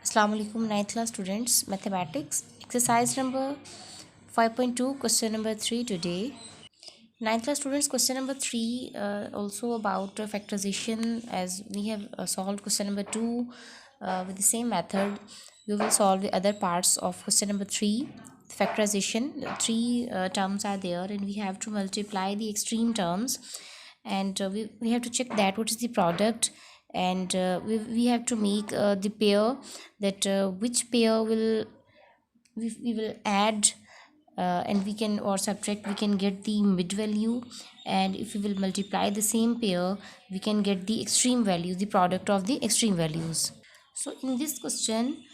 Assalamu alaikum, ninth class students, mathematics, exercise number 5.2, question number 3 today. Ninth class students, question number 3 also about factorization. As we have solved question number 2 with the same method, we will solve the other parts of question number 3. Factorization, three terms are there and we have to multiply the extreme terms, and we have to check that what is the product, and we have to make the pair, that which pair we will add, and we can, or subtract, we can get the mid value, and if we will multiply the same pair we can get the extreme value, the product of the extreme values. So in this question,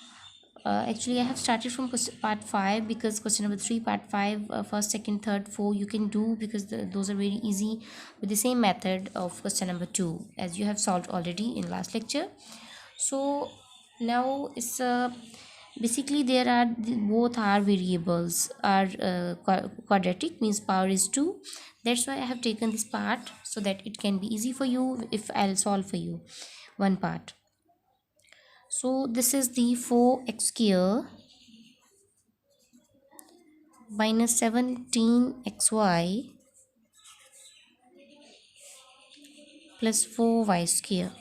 actually I have started from part 5, because question number 3, part 5, first, second, third, 4 you can do, because those are very easy with the same method of question number 2, as you have solved already in last lecture. So now it's basically there are both are variables are quadratic, means power is 2. That's why I have taken this part, so that it can be easy for you if I'll solve for you one part. So this is the 4x square minus 17xy plus 4y square.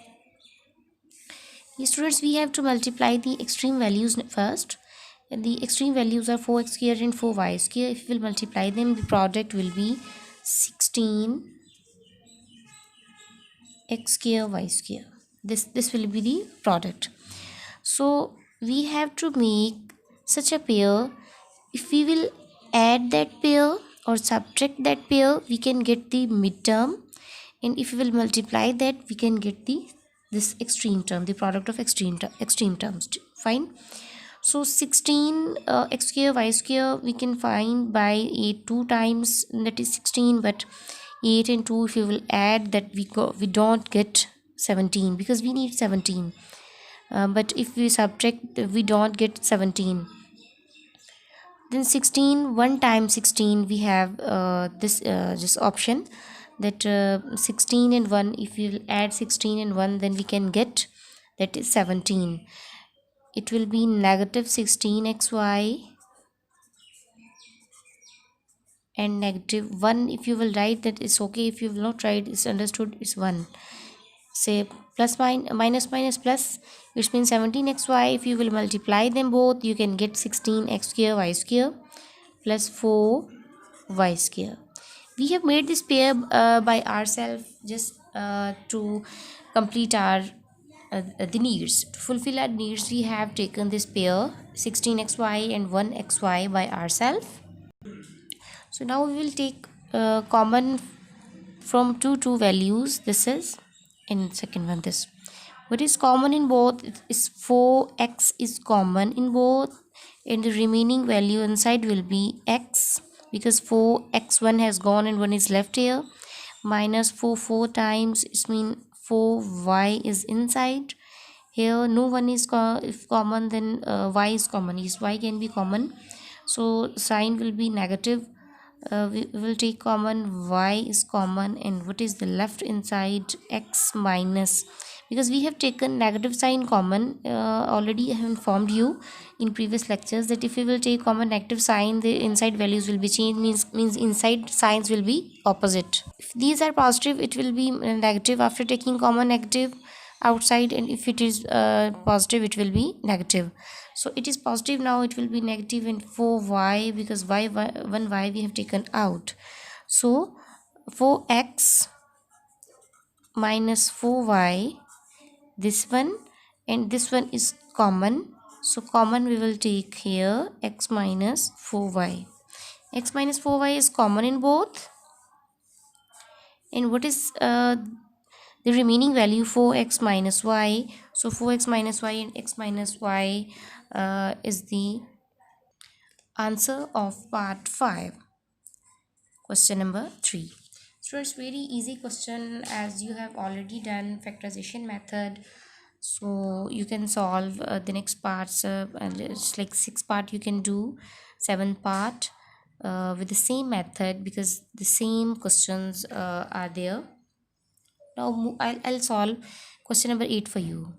Students, we have to multiply the extreme values first. And the extreme values are 4x square and 4y square. If we will multiply them, the product will be 16x square y square. This will be the product. So we have to make such a pair. If we will add that pair or subtract that pair, we can get the midterm, and if we will multiply that, we can get this extreme term, the product of extreme terms. Fine. So 16 x square y square we can find by 8 2 times, that is 16, but 8 and 2 if you will add that, we don't get 17, because we need 17. But if we subtract, we don't get 17. Then 16, 1 times 16, we have this option, that 16 and 1, if we will add 16 and 1, then we can get, that is 17. It will be negative 16xy and negative 1. If you will write, that is okay. If you will not write, it's understood, it's 1. Say plus minus minus plus, which means 17xy. If you will multiply them both, you can get 16x square y square plus 4y square. We have made this pair by ourselves, just to complete our the needs, to fulfill our needs. We have taken this pair 16xy and 1xy by ourselves. So now we will take common from two values. This is, in second one, this. What is common in both is 4x is common in both, and the remaining value inside will be x, because 4x1 has gone and 1 is left here, minus 4 times, it means 4y is inside here. No one is if common, then y is common. Yes, y can be common, so sign will be negative. We will take common, y is common, and what is the left inside? X minus, because we have taken negative sign common. Already I have informed you in previous lectures that if we will take common negative sign, the inside values will be changed, means inside signs will be opposite. If these are positive, it will be negative after taking common negative outside, and if it is positive, it will be negative. So it is positive, now it will be negative, and 4y, because y 1y we have taken out. So 4x minus 4y, this one and this one is common, so common we will take here, x minus 4y. X minus 4y is common in both, and what is the remaining value? 4x minus y. So 4x minus y and x minus y is the answer of part 5, question number 3. So it's very easy question, as you have already done factorization method, so you can solve the next parts, and it's like 6 part you can do, 7 part with the same method, because the same questions are there. Now I'll solve question number 8 for you.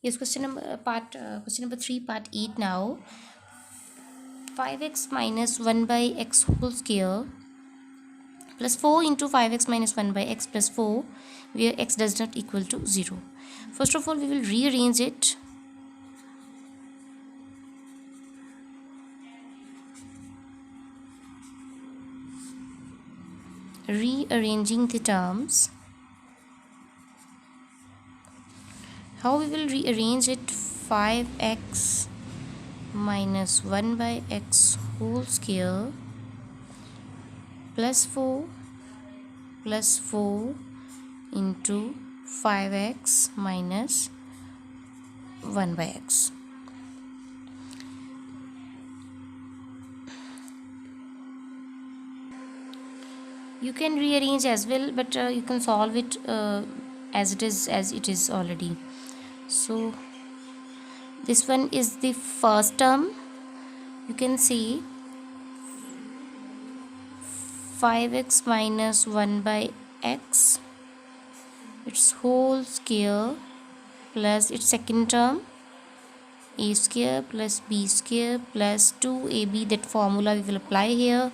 Yes, question number 3 part 8 now. 5x minus 1 by x whole square plus 4 into 5x minus 1 by x plus 4, where x does not equal to 0. First of all, we will rearrange it. Rearranging the terms. How we will rearrange it? 5x minus 1 by x whole square plus 4 into 5x minus 1 by x. You can rearrange as well, but you can solve it as it is already. So this one is the first term. You can see 5x minus 1 by x, its whole square, plus its second term a square plus b square plus 2ab. That formula we will apply here.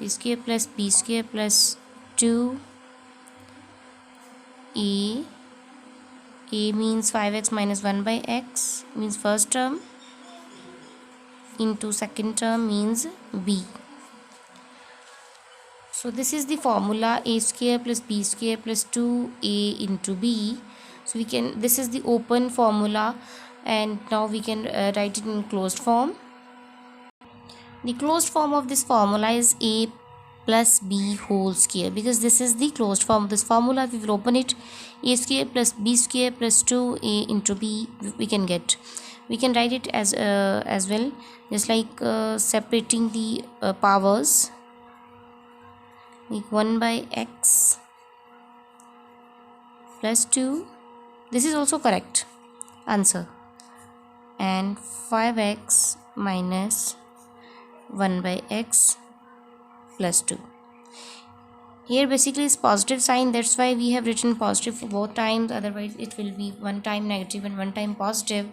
A square plus b square plus 2a. A means 5x minus 1 by x means first term, into second term means b. So this is the formula, a square plus b square plus 2a into b. So we can, this is the open formula, and now we can write it in closed form. The closed form of this formula is a plus b whole square, because this is the closed form of this formula. We will open it. A square plus b square plus 2a into b, we can get. We can write it as well, just like separating the powers, like 1 by x plus 2. This is also correct answer. And 5x minus 1 by x plus 2. Here basically is positive sign, that's why we have written positive for both times. Otherwise it will be one time negative and one time positive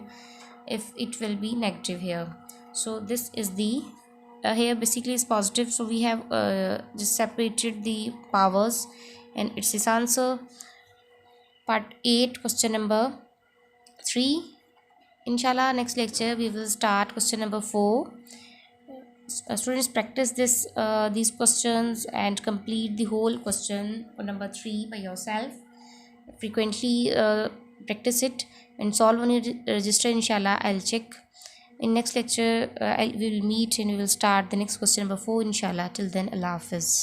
if it will be negative here. So this is the here basically is positive, so we have just separated the powers, and it's this answer. Part 8, question number 3. Inshallah, next lecture we will start question number 4. Students, practice these questions and complete the whole question for number 3 by yourself. Frequently practice it and solve on your register. Inshallah, I'll check. In next lecture we will meet and we will start the next question number 4. Inshallah, till then, Allah Hafiz.